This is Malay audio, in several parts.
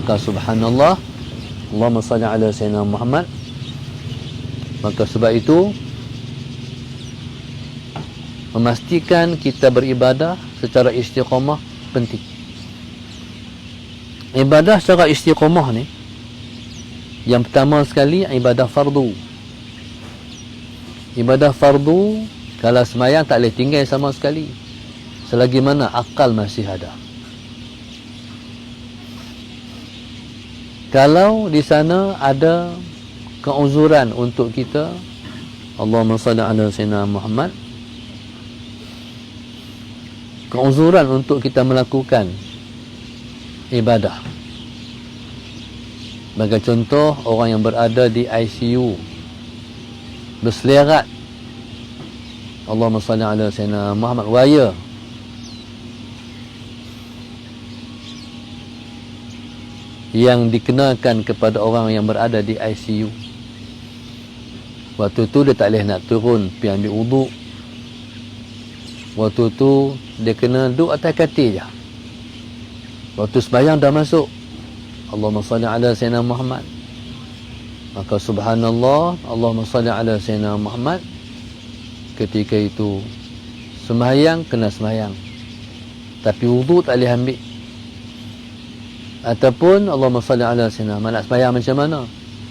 Maka subhanallah, Allahumma salli ala sayyidina Muhammad. Maka sebab itu memastikan kita beribadah secara istiqamah penting. Ibadah secara istiqamah ni, yang pertama sekali ibadah fardu. Ibadah fardu, kalau semayang tak boleh tinggal sama sekali selagi mana akal masih ada. Kalau di sana ada keuzuran untuk kita, Allahumma salli ala sayyidina Muhammad, keuzuran untuk kita melakukan ibadah. Bagi contoh, orang yang berada di ICU berselerat, Allahumma salli ala sayyidina Muhammad, waya yang dikenakan kepada orang yang berada di ICU. Waktu tu dia tak boleh nak turun pergi ambil wuduk. Waktu tu dia kena duduk atas katil je. Waktu sembahyang dah masuk, Allahumma salli ala sayyidina Muhammad. Maka subhanallah, Allahumma salli ala sayyidina Muhammad. Ketika itu sembahyang kena sembahyang, tapi wuduk tak boleh ambil. Ataupun Allahumma salli ala sayyidina Muhammad, nak sembahyang macam mana?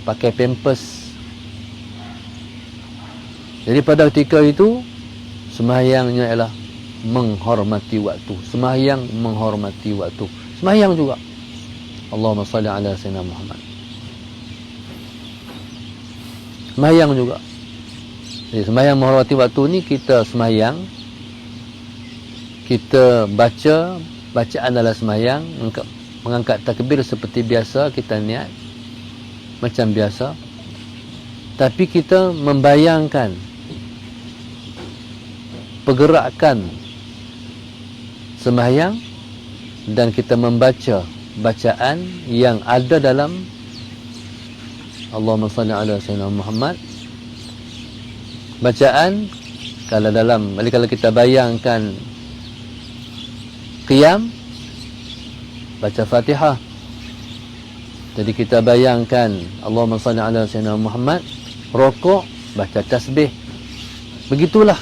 Pakai pampers. Jadi pada ketika itu sembahyangnya ialah menghormati waktu. Sembahyang menghormati waktu. Sembahyang juga Allahumma salli ala sayyidina Muhammad. Sembahyang juga. Jadi sembahyang menghormati waktu ni, kita sembahyang, kita baca bacaan dalam sembahyang, mengangkat takbir seperti biasa, kita niat macam biasa, tapi kita membayangkan pergerakan sembahyang dan kita membaca bacaan yang ada dalam Allahumma salli ala sayyidina Muhammad. Bacaan kalau kita bayangkan qiyam, baca Fatihah. Jadi kita bayangkan Allahumma salli ala sayyidina Muhammad, rukuk, baca tasbih. Begitulah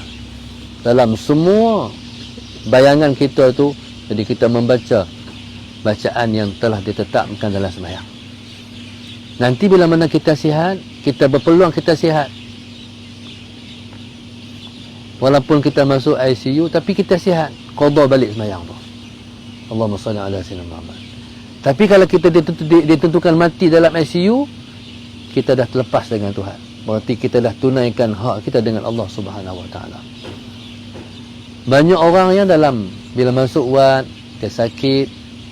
dalam semua bayangan kita tu. Jadi kita membaca bacaan yang telah ditetapkan dalam sembahyang. Nanti bila mana kita sihat, kita berpeluang kita sihat. Walaupun kita masuk ICU, tapi kita sihat, qada balik sembahyang tu. Allahumma salli ala sayyidina Muhammad. Tapi kalau kita ditentukan mati dalam ICU, kita dah terlepas dengan Tuhan. Berarti kita dah tunaikan hak kita dengan Allah Subhanahu wa taala. Banyak orang yang bila masuk ward, dia sakit,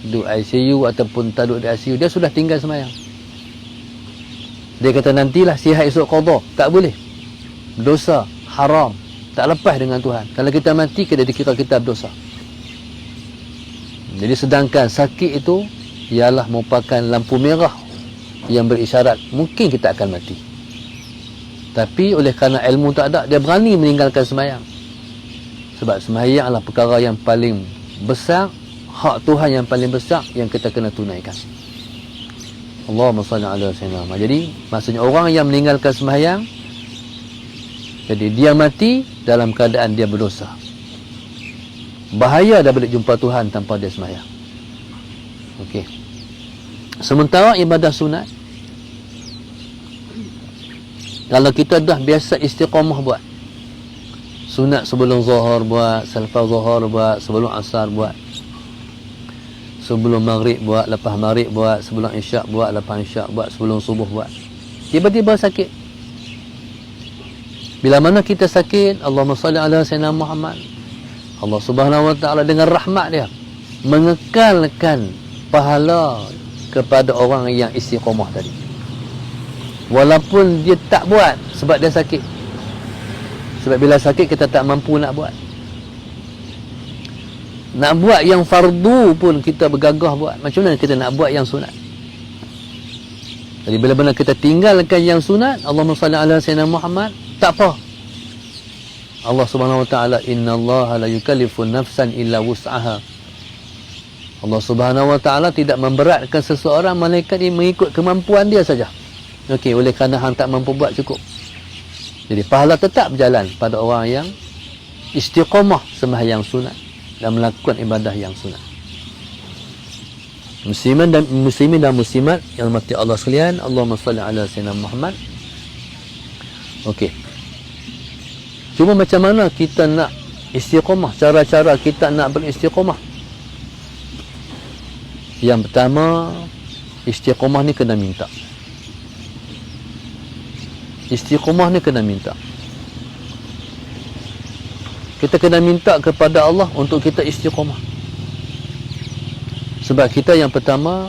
duduk ICU ataupun tak duduk di ICU, dia sudah tinggal sembahyang. Dia kata nantilah sihat esok qada. Tak boleh. Dosa, haram, tak lepas dengan Tuhan. Kalau kita mati, kita dikira kita berdosa. Jadi sedangkan sakit itu ialah merupakan lampu merah yang berisyarat mungkin kita akan mati. Tapi oleh kerana ilmu tak ada, dia berani meninggalkan sembahyang. Sebab sembahyang adalah perkara yang paling besar, hak Tuhan yang paling besar yang kita kena tunaikan. Allahumma salli ala sayyidina Muhammad. Jadi maksudnya orang yang meninggalkan sembahyang, jadi dia mati dalam keadaan dia berdosa. Bahaya dah balik jumpa Tuhan tanpa dia sembahyang. Okey. Sementara ibadah sunat, kalau kita dah biasa istiqamah buat sunat, sebelum zuhur buat, selepas zuhur buat, sebelum asar buat, sebelum maghrib buat, lepas maghrib buat, sebelum isyak buat, lepas isyak buat, sebelum subuh buat, tiba-tiba sakit. Bila mana kita sakit, Allahumma salli ala sayyidina Muhammad, Allah Subhanahu wa taala dengan rahmat dia mengekalkan pahala kepada orang yang istiqamah tadi. Walaupun dia tak buat sebab dia sakit. Sebab bila sakit kita tak mampu nak buat. Nak buat yang fardu pun kita bergagah buat. Macam mana kita nak buat yang sunat? Jadi bila-bila kita tinggalkan yang sunat, Allahumma salli ala sayyidina Muhammad, tak apa. Allah Subhanahu wa taala, innallaha la yukallifu nafsan illa wus'aha. Allah Subhanahu Wa Taala tidak memberatkan seseorang melainkan dia mengikut kemampuan dia saja. Okey, oleh kerana hang tak mampu buat cukup. Jadi pahala tetap berjalan pada orang yang istiqamah sembahyang sunat dan melakukan ibadah yang sunat. Muslimin dan muslimat yang mati Allah sekalian, Allahumma salli ala sayyidina Muhammad. Okey. Cuma macam mana kita nak istiqamah, cara-cara kita nak beristiqamah? Yang pertama, istiqamah ni kena minta. Istiqamah ni kena minta. Kita kena minta kepada Allah untuk kita istiqamah. Sebab kita yang pertama